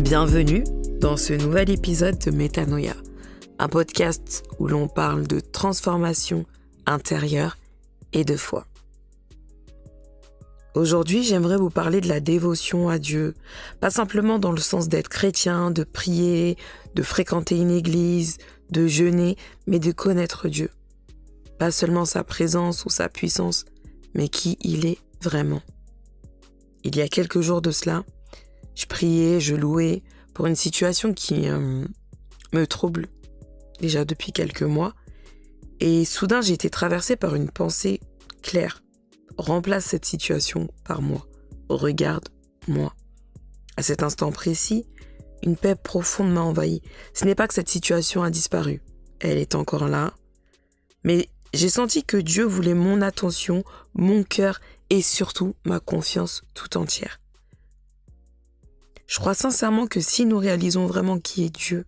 Bienvenue dans ce nouvel épisode de Métanoïa, un podcast où l'on parle de transformation intérieure et de foi. Aujourd'hui, j'aimerais vous parler de la dévotion à Dieu, pas simplement dans le sens d'être chrétien, de prier, de fréquenter une église, de jeûner, mais de connaître Dieu. Pas seulement sa présence ou sa puissance, mais qui il est vraiment. Il y a quelques jours de cela, je priais, je louais pour une situation qui me trouble déjà depuis quelques mois. Et soudain, j'ai été traversée par une pensée claire. Remplace cette situation par moi. Regarde-moi. À cet instant précis, une paix profonde m'a envahi. Ce n'est pas que cette situation a disparu. Elle est encore là. Mais j'ai senti que Dieu voulait mon attention, mon cœur et surtout ma confiance tout entière. Je crois sincèrement que si nous réalisons vraiment qui est Dieu,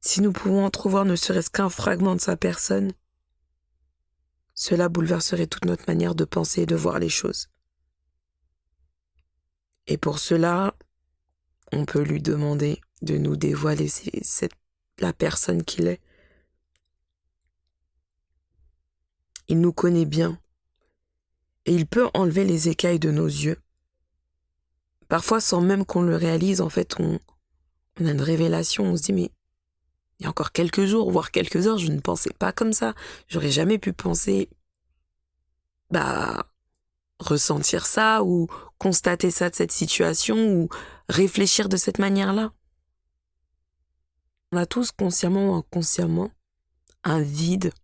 si nous pouvons entrevoir ne serait-ce qu'un fragment de sa personne, cela bouleverserait toute notre manière de penser et de voir les choses. Et pour cela, on peut lui demander de nous dévoiler la personne qu'il est. Il nous connaît bien et il peut enlever les écailles de nos yeux. Parfois, sans même qu'on le réalise, en fait, on a une révélation, on se dit, mais il y a encore quelques jours, voire quelques heures, je ne pensais pas comme ça. J'aurais jamais pu penser, ressentir ça, ou constater ça de cette situation, ou réfléchir de cette manière-là. On a tous, consciemment ou inconsciemment, un vide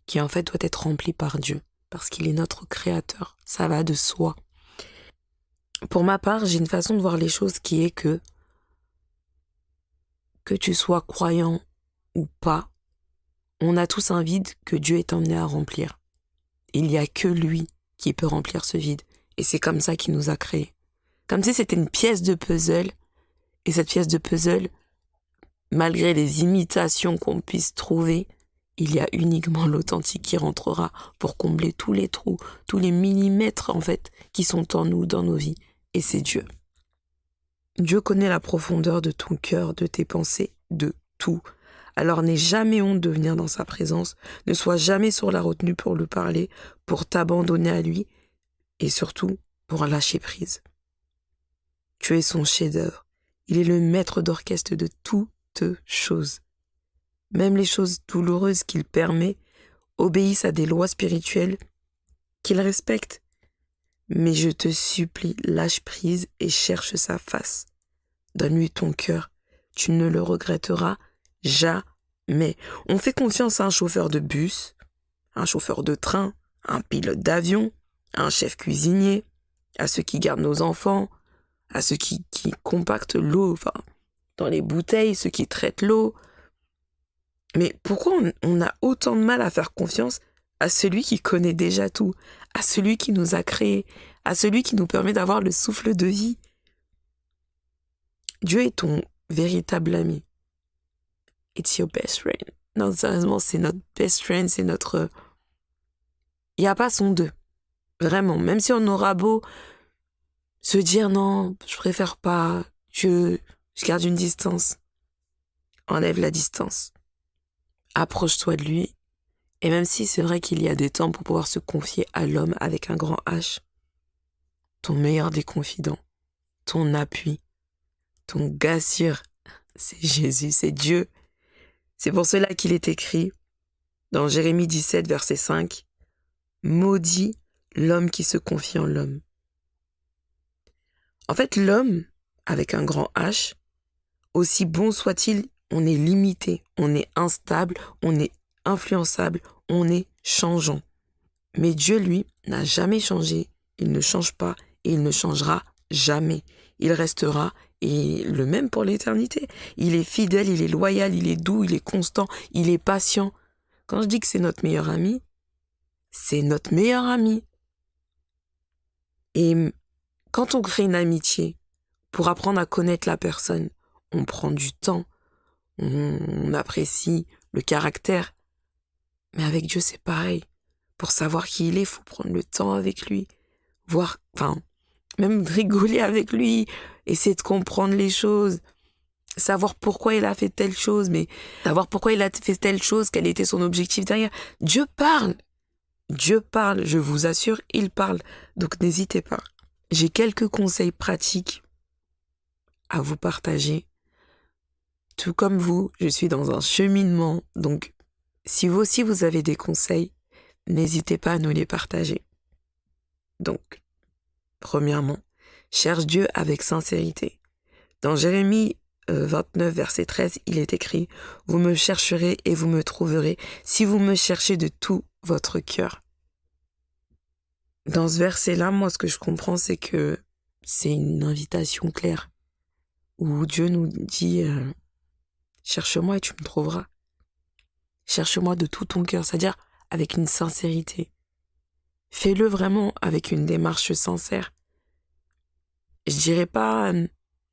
qui, en fait, doit être rempli par Dieu, parce qu'il est notre créateur. Ça va de soi. Pour ma part, j'ai une façon de voir les choses qui est que tu sois croyant ou pas, on a tous un vide que Dieu est emmené à remplir. Il n'y a que lui qui peut remplir ce vide. Et c'est comme ça qu'il nous a créés. Comme si c'était une pièce de puzzle. Et cette pièce de puzzle, malgré les imitations qu'on puisse trouver, il y a uniquement l'authentique qui rentrera pour combler tous les trous, tous les millimètres en fait, qui sont en nous, dans nos vies. Et c'est Dieu. Dieu connaît la profondeur de ton cœur, de tes pensées, de tout. Alors n'aie jamais honte de venir dans sa présence, ne sois jamais sur la retenue pour lui parler, pour t'abandonner à lui, et surtout pour lâcher prise. Tu es son chef-d'œuvre. Il est le maître d'orchestre de toutes choses. Même les choses douloureuses qu'il permet obéissent à des lois spirituelles qu'il respecte. Mais je te supplie, lâche prise et cherche sa face. Donne-lui ton cœur. Tu ne le regretteras jamais. On fait confiance à un chauffeur de bus, un chauffeur de train, un pilote d'avion, un chef cuisinier, à ceux qui gardent nos enfants, à ceux qui compactent l'eau, dans les bouteilles, ceux qui traitent l'eau. Mais pourquoi on a autant de mal à faire confiance à celui qui connaît déjà tout, à celui qui nous a créés, à celui qui nous permet d'avoir le souffle de vie? Dieu est ton véritable ami. It's your best friend. Non, sérieusement, c'est notre best friend, c'est notre... Il n'y a pas son deux. Vraiment, même si on aura beau se dire non, je préfère pas, je garde une distance. Enlève la distance. Approche-toi de lui. Et même si c'est vrai qu'il y a des temps pour pouvoir se confier à l'homme avec un grand H, ton meilleur des confidents, ton appui, ton gars sûr, c'est Jésus, c'est Dieu. C'est pour cela qu'il est écrit dans Jérémie 17, verset 5, « Maudit l'homme qui se confie en l'homme ». En fait, l'homme, avec un grand H, aussi bon soit-il, on est limité, on est instable, on est influençable, on est changeant. Mais Dieu, lui, n'a jamais changé, il ne change pas et il ne changera jamais. Il restera et le même pour l'éternité. Il est fidèle, il est loyal, il est doux, il est constant, il est patient. Quand je dis que c'est notre meilleur ami, c'est notre meilleur ami. Et quand on crée une amitié, pour apprendre à connaître la personne, on prend du temps, on apprécie le caractère. Mais avec Dieu, c'est pareil. Pour savoir qui il est, il faut prendre le temps avec lui. Même rigoler avec lui, essayer de comprendre les choses, savoir pourquoi il a fait telle chose, mais savoir pourquoi il a fait telle chose, quel était son objectif derrière. Dieu parle, je vous assure, il parle. Donc n'hésitez pas. J'ai quelques conseils pratiques à vous partager. Tout comme vous, je suis dans un cheminement, donc si vous aussi vous avez des conseils, n'hésitez pas à nous les partager. Donc, premièrement, cherche Dieu avec sincérité. Dans Jérémie 29, verset 13, il est écrit « Vous me chercherez et vous me trouverez si vous me cherchez de tout votre cœur. » Dans ce verset-là, moi, ce que je comprends, c'est que c'est une invitation claire où Dieu nous dit « Cherche-moi et tu me trouveras. Cherche-moi de tout ton cœur, c'est-à-dire avec une sincérité. Fais-le vraiment avec une démarche sincère. Je dirais pas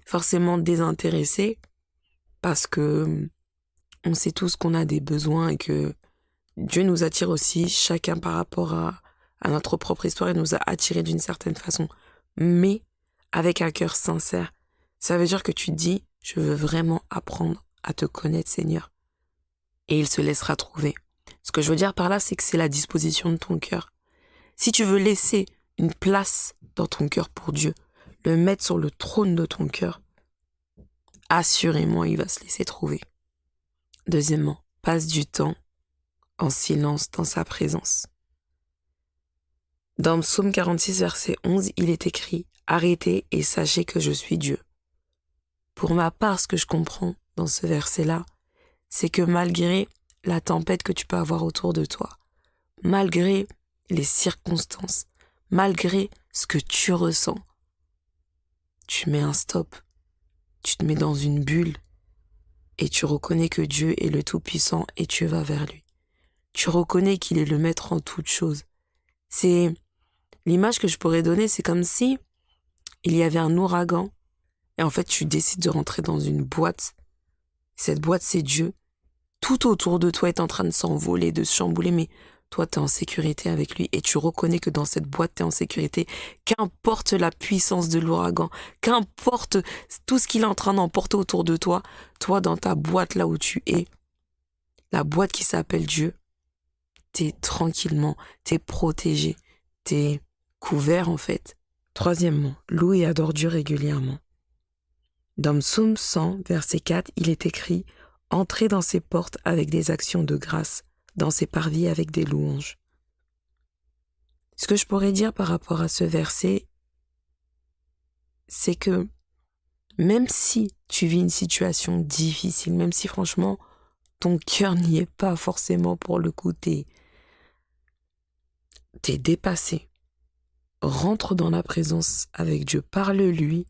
forcément désintéressé, parce que on sait tous qu'on a des besoins et que Dieu nous attire aussi, chacun par rapport à notre propre histoire, il nous a attirés d'une certaine façon, mais avec un cœur sincère. Ça veut dire que tu te dis, je veux vraiment apprendre à te connaître, Seigneur. Et il se laissera trouver. Ce que je veux dire par là, c'est que c'est la disposition de ton cœur. Si tu veux laisser une place dans ton cœur pour Dieu, le mettre sur le trône de ton cœur, assurément, il va se laisser trouver. Deuxièmement, passe du temps en silence dans sa présence. Dans Psaume 46, verset 11, il est écrit « Arrêtez et sachez que je suis Dieu ». Pour ma part, ce que je comprends dans ce verset-là, c'est que malgré la tempête que tu peux avoir autour de toi, malgré les circonstances, malgré ce que tu ressens, tu mets un stop, tu te mets dans une bulle et tu reconnais que Dieu est le Tout-Puissant et tu vas vers lui. Tu reconnais qu'il est le maître en toutes choses. C'est l'image que je pourrais donner, c'est comme si il y avait un ouragan et en fait tu décides de rentrer dans une boîte. Cette boîte, c'est Dieu. Tout autour de toi est en train de s'envoler, de se chambouler, mais toi, tu es en sécurité avec lui et tu reconnais que dans cette boîte, tu es en sécurité. Qu'importe la puissance de l'ouragan, qu'importe tout ce qu'il est en train d'emporter autour de toi, toi, dans ta boîte là où tu es, la boîte qui s'appelle Dieu, tu es tranquillement, tu es protégé, tu es couvert en fait. Troisièmement, loue et adore Dieu régulièrement. Dans Psaume 100, verset 4, il est écrit « Entrez dans ses portes avec des actions de grâce, dans ses parvis avec des louanges. » Ce que je pourrais dire par rapport à ce verset, c'est que même si tu vis une situation difficile, même si franchement ton cœur n'y est pas forcément pour le coup, t'es dépassé, rentre dans la présence avec Dieu, parle-lui,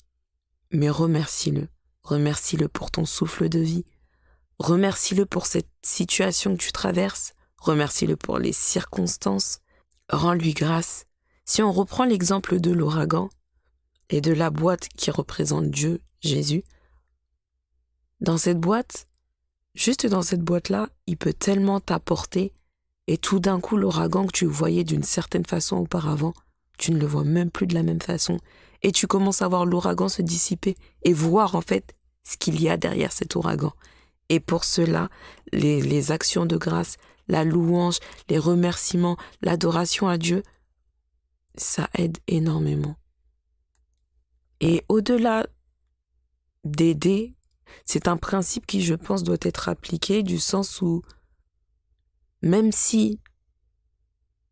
mais remercie-le. Remercie-le pour ton souffle de vie. Remercie-le pour cette situation que tu traverses. Remercie-le pour les circonstances. Rends-lui grâce. Si on reprend l'exemple de l'ouragan et de la boîte qui représente Dieu, Jésus, dans cette boîte, juste dans cette boîte-là, il peut tellement t'apporter et tout d'un coup, l'ouragan que tu voyais d'une certaine façon auparavant, tu ne le vois même plus de la même façon. Et tu commences à voir l'ouragan se dissiper et voir en fait ce qu'il y a derrière cet ouragan. Et pour cela, les actions de grâce, la louange, les remerciements, l'adoration à Dieu, ça aide énormément. Et au-delà d'aider, c'est un principe qui, je pense, doit être appliqué du sens où même si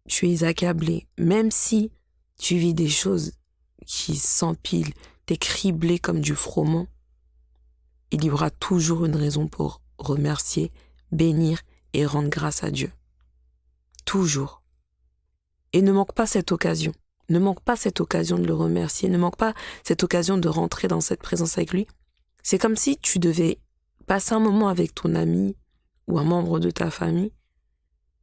tu es accablé, même si tu vis des choses qui s'empilent, t'es criblé comme du froment, il y aura toujours une raison pour remercier, bénir et rendre grâce à Dieu. Toujours. Et ne manque pas cette occasion. Ne manque pas cette occasion de le remercier. Ne manque pas cette occasion de rentrer dans cette présence avec lui. C'est comme si tu devais passer un moment avec ton ami ou un membre de ta famille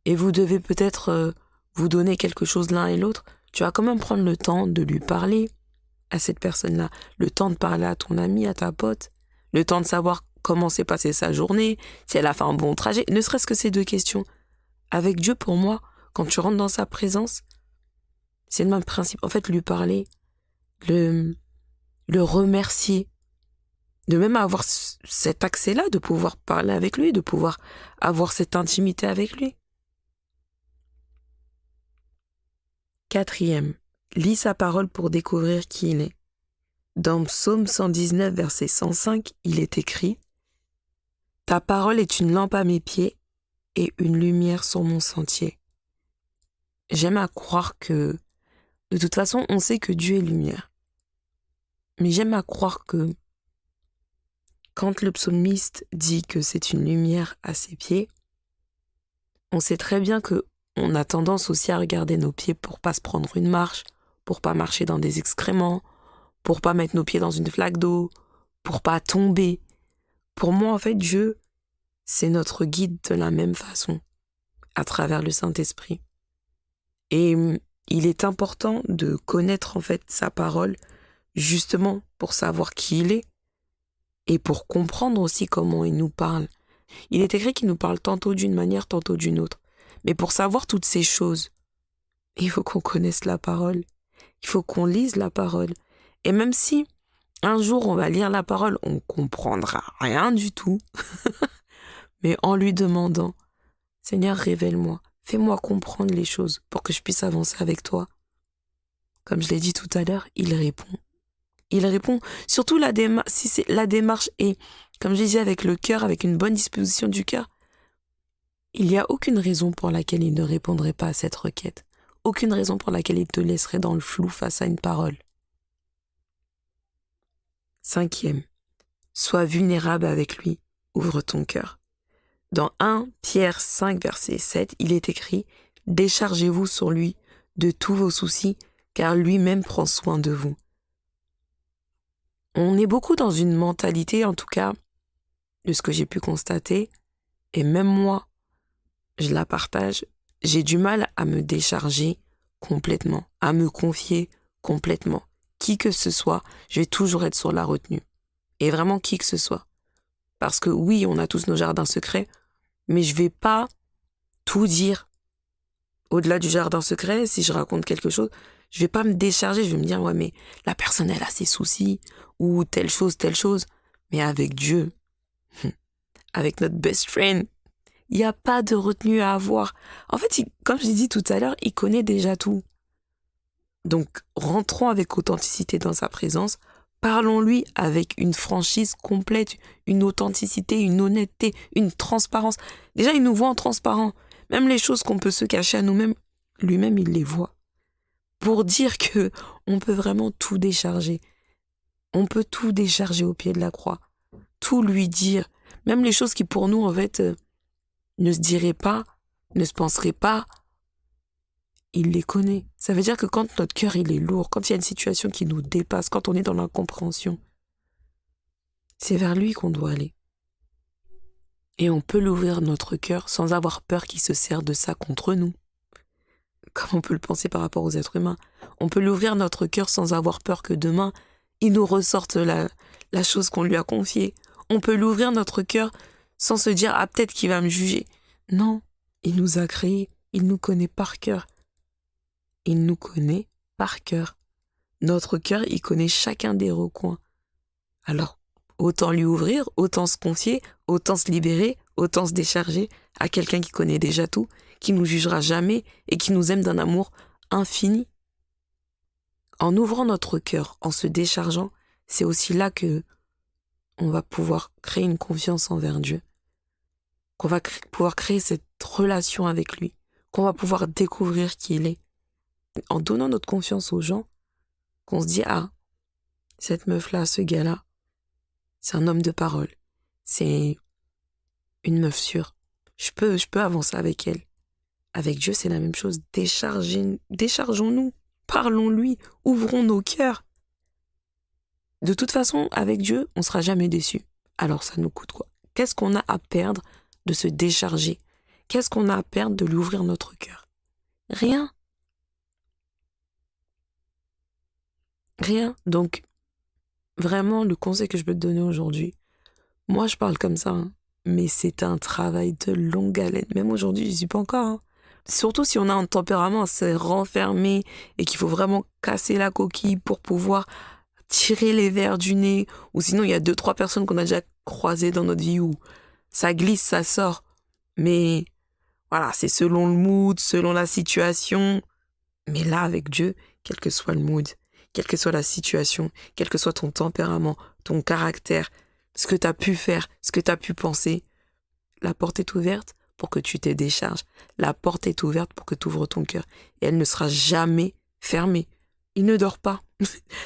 et vous devez peut-être vous donner quelque chose l'un et l'autre. Tu vas quand même prendre le temps de lui parler à cette personne-là, le temps de parler à ton ami, à ta pote, le temps de savoir comment s'est passée sa journée, si elle a fait un bon trajet, ne serait-ce que ces 2 questions. Avec Dieu, pour moi, quand tu rentres dans sa présence, c'est le même principe. En fait, lui parler, le le remercier, de même avoir cet accès-là, de pouvoir parler avec lui, de pouvoir avoir cette intimité avec lui. 4e, lis sa parole pour découvrir qui il est. Dans Psaume 119, verset 105, il est écrit « Ta parole est une lampe à mes pieds et une lumière sur mon sentier. » J'aime à croire que, de toute façon, on sait que Dieu est lumière. Mais j'aime à croire que quand le psalmiste dit que c'est une lumière à ses pieds, on sait très bien que on a tendance aussi à regarder nos pieds pour pas se prendre une marche, pour pas marcher dans des excréments, pour pas mettre nos pieds dans une flaque d'eau, pour pas tomber. Pour moi, en fait, Dieu, c'est notre guide de la même façon, à travers le Saint-Esprit. Et il est important de connaître, en fait, sa parole, justement pour savoir qui il est, et pour comprendre aussi comment il nous parle. Il est écrit qu'il nous parle tantôt d'une manière, tantôt d'une autre. Mais pour savoir toutes ces choses, il faut qu'on connaisse la parole. Il faut qu'on lise la parole. Et même si un jour on va lire la parole, on comprendra rien du tout. Mais en lui demandant, Seigneur, révèle-moi, fais-moi comprendre les choses pour que je puisse avancer avec toi. Comme je l'ai dit tout à l'heure, il répond. Il répond, surtout si c'est la démarche est, comme je disais, avec le cœur, avec une bonne disposition du cœur, il n'y a aucune raison pour laquelle il ne répondrait pas à cette requête. Aucune raison pour laquelle il te laisserait dans le flou face à une parole. 5e, sois vulnérable avec lui, ouvre ton cœur. Dans 1 Pierre 5, verset 7, il est écrit « Déchargez-vous sur lui de tous vos soucis, car lui-même prend soin de vous. » On est beaucoup dans une mentalité, en tout cas, de ce que j'ai pu constater, et même moi, je la partage, j'ai du mal à me décharger complètement, à me confier complètement. Qui que ce soit, je vais toujours être sur la retenue. Et vraiment qui que ce soit. Parce que oui, on a tous nos jardins secrets, mais je vais pas tout dire. Au-delà du jardin secret, si je raconte quelque chose, je vais pas me décharger, je vais me dire, ouais, mais la personne, elle a ses soucis, ou telle chose. Mais avec Dieu, avec notre best friend, il n'y a pas de retenue à avoir. En fait, comme je l'ai dit tout à l'heure, il connaît déjà tout. Donc, rentrons avec authenticité dans sa présence, parlons-lui avec une franchise complète, une authenticité, une honnêteté, une transparence. Déjà, il nous voit en transparent. Même les choses qu'on peut se cacher à nous-mêmes, lui-même, il les voit. Pour dire que on peut vraiment tout décharger. On peut tout décharger au pied de la croix. Tout lui dire. Même les choses qui, pour nous, en fait, ne se diraient pas, ne se penseraient pas, il les connaît. Ça veut dire que quand notre cœur il est lourd, quand il y a une situation qui nous dépasse, quand on est dans l'incompréhension, c'est vers lui qu'on doit aller. Et on peut l'ouvrir notre cœur sans avoir peur qu'il se sert de ça contre nous. Comme on peut le penser par rapport aux êtres humains. On peut l'ouvrir notre cœur sans avoir peur que demain, il nous ressorte la chose qu'on lui a confiée. On peut l'ouvrir notre cœur sans se dire « Ah, peut-être qu'il va me juger ». Non, il nous a créés, il nous connaît par cœur. Il nous connaît par cœur. Notre cœur, il connaît chacun des recoins. Alors, autant lui ouvrir, autant se confier, autant se libérer, autant se décharger à quelqu'un qui connaît déjà tout, qui nous jugera jamais et qui nous aime d'un amour infini. En ouvrant notre cœur, en se déchargeant, c'est aussi là que on va pouvoir créer une confiance envers Dieu, qu'on va pouvoir créer cette relation avec lui, qu'on va pouvoir découvrir qui il est. En donnant notre confiance aux gens, qu'on se dit « Ah, cette meuf-là, ce gars-là, c'est un homme de parole. C'est une meuf sûre. Je peux avancer avec elle. » Avec Dieu, c'est la même chose. Déchargeons-nous. Parlons-lui. Ouvrons nos cœurs. De toute façon, avec Dieu, on ne sera jamais déçu. Alors ça nous coûte quoi? Qu'est-ce qu'on a à perdre de se décharger? Qu'est-ce qu'on a à perdre de lui ouvrir notre cœur? Rien. Rien. Donc, vraiment, le conseil que je peux te donner aujourd'hui, moi, je parle comme ça, hein, mais c'est un travail de longue haleine. Même aujourd'hui, je n'y suis pas encore. Hein. Surtout si on a un tempérament assez renfermé et qu'il faut vraiment casser la coquille pour pouvoir tirer les verres du nez, ou sinon il y a 2-3 personnes qu'on a déjà croisées dans notre vie où ça glisse, ça sort. Mais voilà, c'est selon le mood, selon la situation. Mais là, avec Dieu, quel que soit le mood, quelle que soit la situation, quel que soit ton tempérament, ton caractère, ce que tu as pu faire, ce que tu as pu penser, la porte est ouverte pour que tu te décharges. La porte est ouverte pour que tu ouvres ton cœur. Et elle ne sera jamais fermée. Il ne dort pas.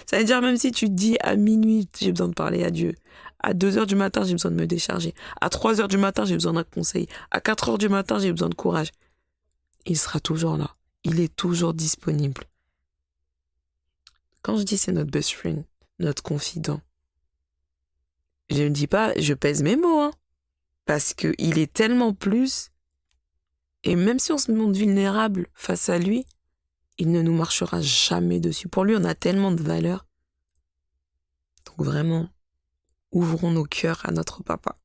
Ça veut dire même si tu te dis à minuit, j'ai besoin de parler à Dieu. À 2 heures du matin, j'ai besoin de me décharger. À 3 heures du matin, j'ai besoin d'un conseil. À 4 heures du matin, j'ai besoin de courage. Il sera toujours là. Il est toujours disponible. Quand je dis c'est notre best friend, notre confident, je ne dis pas, je pèse mes mots, hein, parce qu'il est tellement plus, et même si on se montre vulnérable face à lui, il ne nous marchera jamais dessus. Pour lui, on a tellement de valeur. Donc vraiment, ouvrons nos cœurs à notre papa.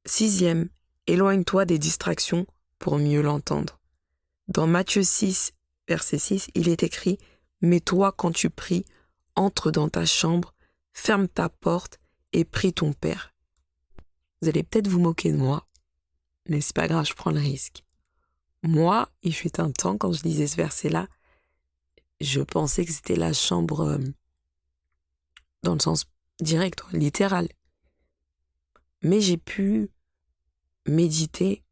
6e, éloigne-toi des distractions pour mieux l'entendre. Dans Matthieu 6, verset 6, il est écrit « Mais toi, quand tu pries, entre dans ta chambre, ferme ta porte et prie ton Père. » Vous allez peut-être vous moquer de moi, mais c'est pas grave, je prends le risque. Moi, il fut un temps, quand je lisais ce verset-là, je pensais que c'était la chambre dans le sens direct, littéral. Mais j'ai pu méditer,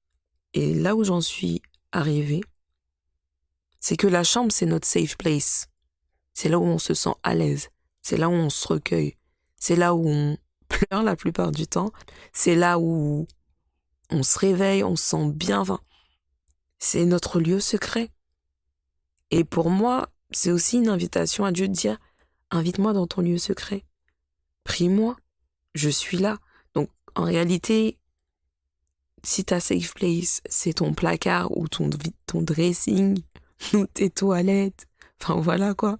et là où j'en suis arrivée, c'est que la chambre, c'est notre safe place. C'est là où on se sent à l'aise. C'est là où on se recueille. C'est là où on pleure la plupart du temps. C'est là où on se réveille, on se sent bien. Enfin, c'est notre lieu secret. Et pour moi, c'est aussi une invitation à Dieu de dire « Invite-moi dans ton lieu secret. Prie-moi. Je suis là. » Donc, en réalité, si ta safe place, c'est ton placard ou ton dressing, ou tes toilettes, enfin voilà quoi,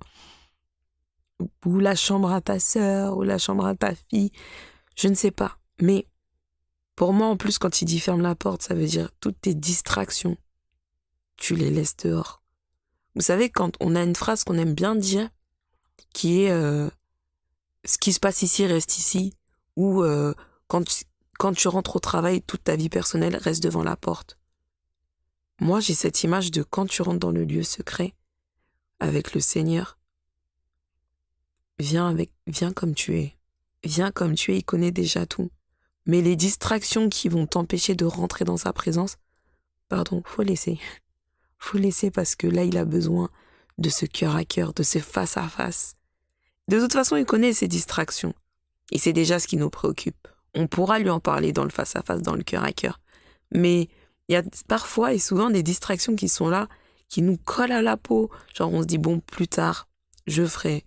ou la chambre à ta sœur, ou la chambre à ta fille, je ne sais pas. Mais pour moi, en plus, quand il dit ferme la porte, ça veut dire toutes tes distractions, tu les laisses dehors. Vous savez, quand on a une phrase qu'on aime bien dire, qui est ce qui se passe ici reste ici, ou quand tu rentres au travail, toute ta vie personnelle reste devant la porte. Moi, j'ai cette image de quand tu rentres dans le lieu secret avec le Seigneur, viens comme tu es. Viens comme tu es, il connaît déjà tout. Mais les distractions qui vont t'empêcher de rentrer dans sa présence, faut laisser. Faut laisser parce que là, il a besoin de ce cœur à cœur, de ce face à face. De toute façon, il connaît ces distractions. Et c'est déjà ce qui nous préoccupe. On pourra lui en parler dans le face à face, dans le cœur à cœur. Mais il y a parfois et souvent des distractions qui sont là, qui nous collent à la peau. Genre, on se dit, bon, plus tard, je ferai.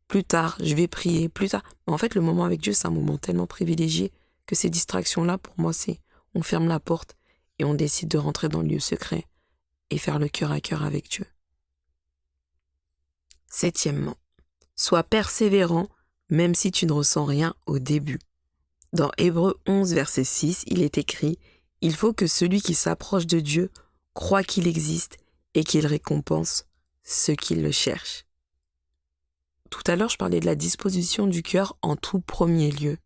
Plus tard, je vais prier. Plus tard. Mais en fait, le moment avec Dieu, c'est un moment tellement privilégié que ces distractions-là, pour moi, c'est on ferme la porte et on décide de rentrer dans le lieu secret et faire le cœur à cœur avec Dieu. 7e, sois persévérant même si tu ne ressens rien au début. Dans Hébreux 11, verset 6, il est écrit « Il faut que celui qui s'approche de Dieu croit qu'il existe et qu'il récompense ceux qui le cherchent. » Tout à l'heure, je parlais de la disposition du cœur en tout premier lieu.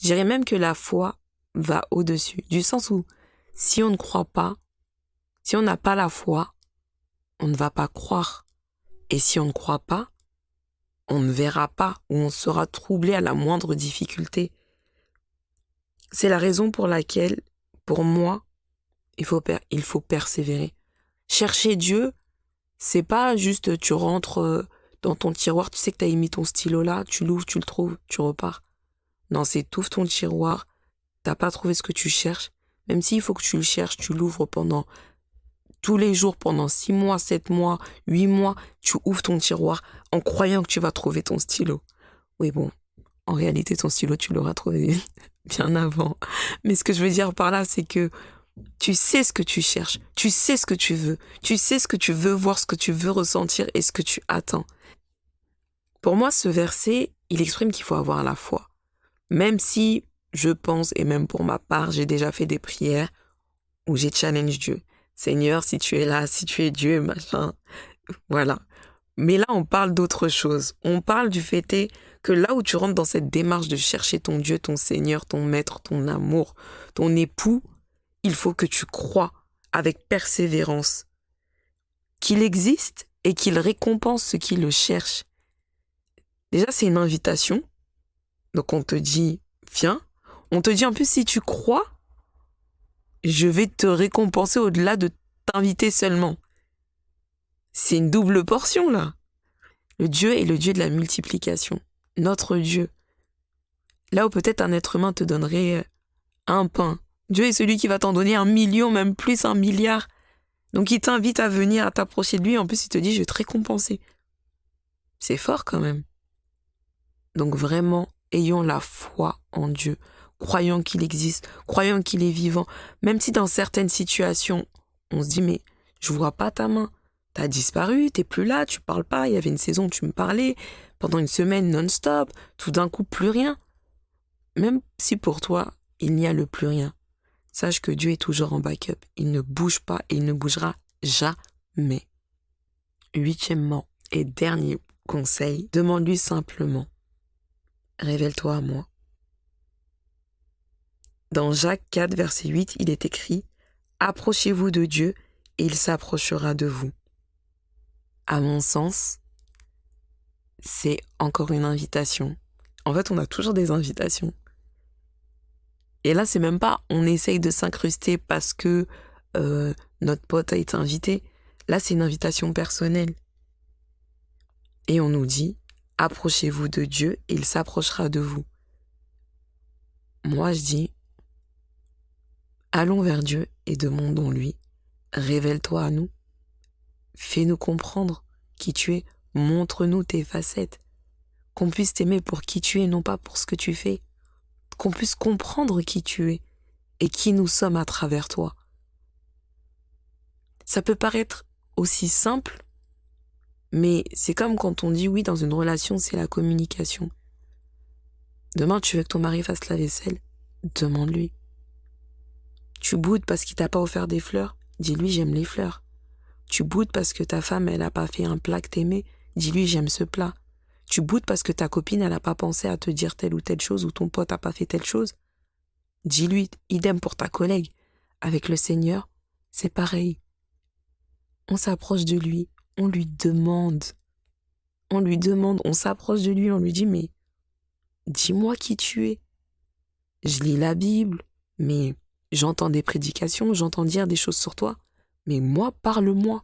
Je dirais même que la foi va au-dessus, du sens où si on ne croit pas, si on n'a pas la foi, on ne va pas croire. Et si on ne croit pas, on ne verra pas ou on sera troublé à la moindre difficulté. C'est la raison pour laquelle, pour moi, il faut persévérer. Chercher Dieu, c'est pas juste tu rentres dans ton tiroir, tu sais que tu as mis ton stylo là, tu l'ouvres, tu le trouves, tu repars. Non, c'est t'ouvres ton tiroir, t'as pas trouvé ce que tu cherches, même s'il faut que tu le cherches, tu l'ouvres pendant tous les jours, pendant 6 mois, 7 mois, 8 mois, tu ouvres ton tiroir en croyant que tu vas trouver ton stylo. Oui, bon, en réalité, ton stylo, tu l'auras trouvé bien avant. Mais ce que je veux dire par là, c'est que tu sais ce que tu cherches, tu sais ce que tu veux voir, ce que tu veux ressentir et ce que tu attends. Pour moi, ce verset, il exprime qu'il faut avoir la foi. Même si je pense, et même pour ma part, j'ai déjà fait des prières où j'ai challenge Dieu. Seigneur, si tu es là, si tu es Dieu, machin, voilà. Mais là, on parle d'autre chose. On parle du fait est que là où tu rentres dans cette démarche de chercher ton Dieu, ton Seigneur, ton Maître, ton amour, ton époux, il faut que tu crois avec persévérance qu'il existe et qu'il récompense ceux qui le cherchent. Déjà, c'est une invitation. Donc on te dit, viens. On te dit en plus, si tu crois, je vais te récompenser au-delà de t'inviter seulement. C'est une double portion là. Le Dieu est le Dieu de la multiplication. Notre Dieu. Là où peut-être un être humain te donnerait un pain. Dieu est celui qui va t'en donner 1 million, même plus 1 milliard. Donc il t'invite à venir, à t'approcher de lui. En plus, il te dit, je vais te récompenser. C'est fort quand même. Donc vraiment, ayons la foi en Dieu. Croyons qu'il existe. Croyons qu'il est vivant. Même si dans certaines situations, on se dit, mais je vois pas ta main. T'as disparu, t'es plus là, tu parles pas. Il y avait une saison où tu me parlais. Pendant une semaine non-stop. Tout d'un coup, plus rien. Même si pour toi, il n'y a le plus rien. Sache que Dieu est toujours en backup. Il ne bouge pas et il ne bougera jamais. 8e et dernier conseil, demande-lui simplement, révèle-toi à moi. Dans Jacques 4, verset 8, il est écrit, approchez-vous de Dieu et il s'approchera de vous. À mon sens, c'est encore une invitation. En fait, on a toujours des invitations. Et là, c'est même pas on essaye de s'incruster parce que notre pote a été invité. Là, c'est une invitation personnelle. Et on nous dit, approchez-vous de Dieu et il s'approchera de vous. Moi, je dis, allons vers Dieu et demandons-lui, révèle-toi à nous, fais-nous comprendre qui tu es, montre-nous tes facettes, qu'on puisse t'aimer pour qui tu es, non pas pour ce que tu fais, qu'on puisse comprendre qui tu es et qui nous sommes à travers toi. Ça peut paraître aussi simple, mais c'est comme quand on dit oui, dans une relation, c'est la communication. Demain, tu veux que ton mari fasse la vaisselle, demande-lui. Tu boudes parce qu'il t'a pas offert des fleurs, dis-lui j'aime les fleurs. Tu boudes parce que ta femme, elle a pas fait un plat que t'aimais, dis-lui j'aime ce plat. Tu boudes parce que ta copine, elle a pas pensé à te dire telle ou telle chose ou ton pote a pas fait telle chose, dis-lui, idem pour ta collègue. Avec le Seigneur, c'est pareil. On s'approche de lui, on lui demande, on s'approche de lui, on lui dit mais dis-moi qui tu es. Je lis la Bible, mais j'entends des prédications, j'entends dire des choses sur toi, mais moi, parle-moi.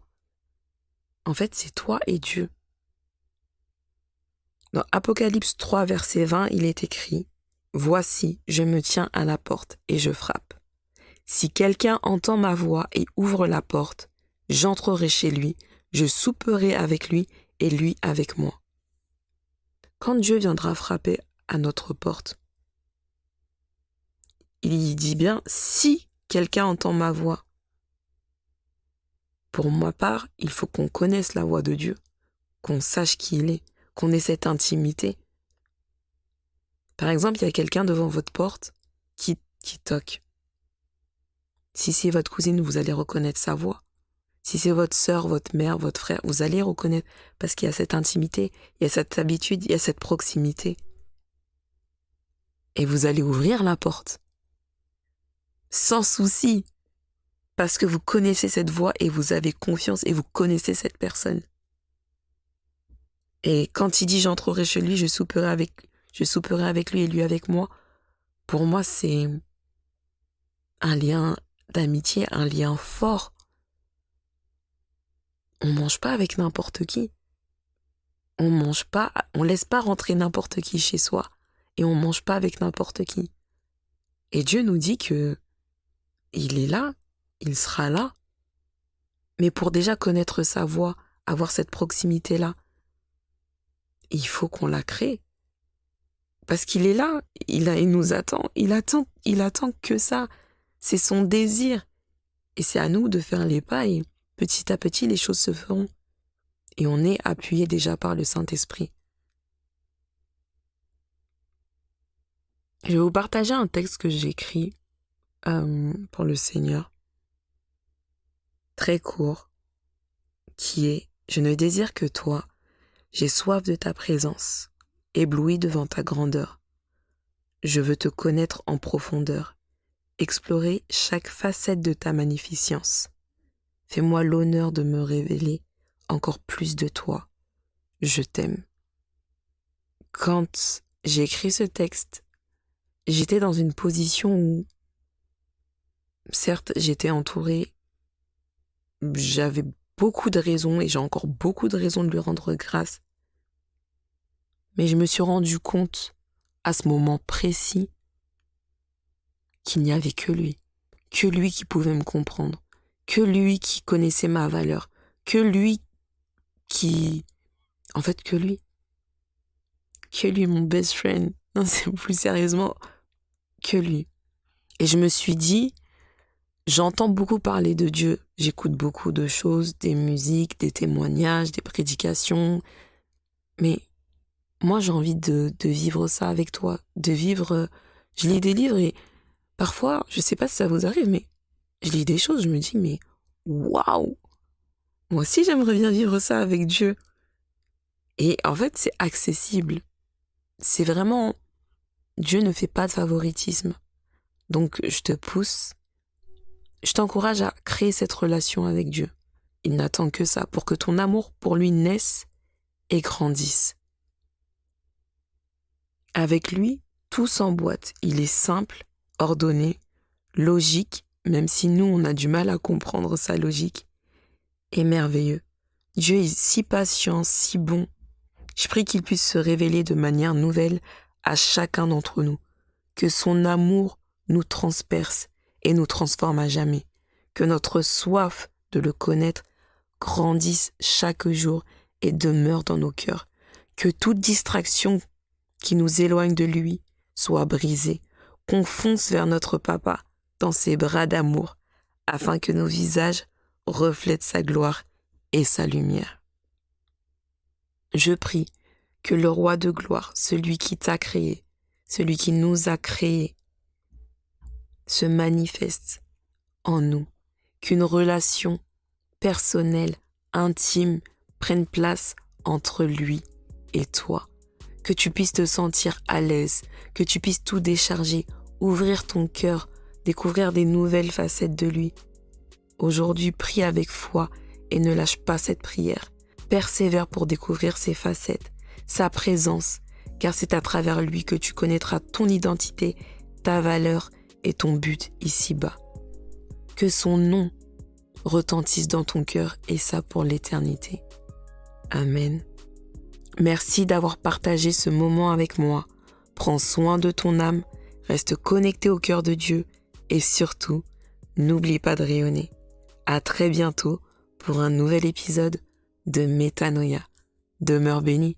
En fait, c'est toi et Dieu. Dans Apocalypse 3, verset 20, il est écrit « Voici, je me tiens à la porte et je frappe. Si quelqu'un entend ma voix et ouvre la porte, j'entrerai chez lui, je souperai avec lui et lui avec moi. » Quand Dieu viendra frapper à notre porte, il dit bien « si quelqu'un entend ma voix ». Pour ma part, il faut qu'on connaisse la voix de Dieu, qu'on sache qui il est, qu'on ait cette intimité. Par exemple, il y a quelqu'un devant votre porte qui toque. Si c'est votre cousine, vous allez reconnaître sa voix. Si c'est votre sœur, votre mère, votre frère, vous allez reconnaître parce qu'il y a cette intimité, il y a cette habitude, il y a cette proximité. Et vous allez ouvrir la porte. Sans souci. Parce que vous connaissez cette voix et vous avez confiance et vous connaissez cette personne. Et quand il dit j'entrerai chez lui, je souperai avec lui et lui avec moi, pour moi c'est un lien d'amitié, un lien fort. On mange pas avec n'importe qui. On laisse pas rentrer n'importe qui chez soi et on mange pas avec n'importe qui. Et Dieu nous dit que il est là, il sera là. Mais pour déjà connaître sa voix, avoir cette proximité-là, il faut qu'on la crée. Parce qu'il est là, il nous attend, il attend que ça. C'est son désir. Et c'est à nous de faire les pas et petit à petit, les choses se feront. Et on est appuyé déjà par le Saint-Esprit. Je vais vous partager un texte que j'ai écrit pour le Seigneur, très court, qui est « Je ne désire que toi, J'ai soif de ta présence, ébloui devant ta grandeur. Je veux te connaître en profondeur, explorer chaque facette de ta magnificence. Fais-moi l'honneur de me révéler encore plus de toi. Je t'aime. Quand j'ai écrit ce texte, j'étais dans une position où, certes, j'étais entourée, j'avais beaucoup de raisons et j'ai encore beaucoup de raisons de lui rendre grâce. Mais je me suis rendu compte, à ce moment précis, qu'il n'y avait que lui qui pouvait me comprendre, que lui qui connaissait ma valeur, que lui qui... En fait, que lui, mon best friend. Non, c'est plus sérieusement, que lui. Et je me suis dit, j'entends beaucoup parler de Dieu, j'écoute beaucoup de choses, des musiques, des témoignages, des prédications, mais moi j'ai envie de vivre ça avec toi, de vivre... Je lis des livres et parfois, je sais pas si ça vous arrive, mais je lis des choses, je me dis, mais waouh! Moi aussi j'aimerais bien vivre ça avec Dieu. Et en fait, c'est accessible. C'est vraiment... Dieu ne fait pas de favoritisme. Donc, je te pousse, je t'encourage à créer cette relation avec Dieu. Il n'attend que ça pour que ton amour pour lui naisse et grandisse. Avec lui, tout s'emboîte. Il est simple, ordonné, logique, même si nous, on a du mal à comprendre sa logique, et merveilleux. Dieu est si patient, si bon. Je prie qu'il puisse se révéler de manière nouvelle à chacun d'entre nous, que son amour nous transperce et nous transforme à jamais, que notre soif de le connaître grandisse chaque jour et demeure dans nos cœurs, que toute distraction qui nous éloigne de lui soit brisée, qu'on fonce vers notre Papa dans ses bras d'amour, afin que nos visages reflètent sa gloire et sa lumière. Je prie que le Roi de gloire, celui qui t'a créé, celui qui nous a créés, se manifeste en nous, qu'une relation personnelle, intime, prenne place entre lui et toi, que tu puisses te sentir à l'aise, que tu puisses tout décharger, ouvrir ton cœur, découvrir des nouvelles facettes de lui. Aujourd'hui, prie avec foi et ne lâche pas cette prière. Persévère pour découvrir ses facettes, sa présence, car c'est à travers lui que tu connaîtras ton identité, ta valeur et ton but ici-bas. Que son nom retentisse dans ton cœur et ça pour l'éternité. Amen. Merci d'avoir partagé ce moment avec moi. Prends soin de ton âme, reste connecté au cœur de Dieu et surtout, n'oublie pas de rayonner. À très bientôt pour un nouvel épisode de Métanoïa. Demeure béni.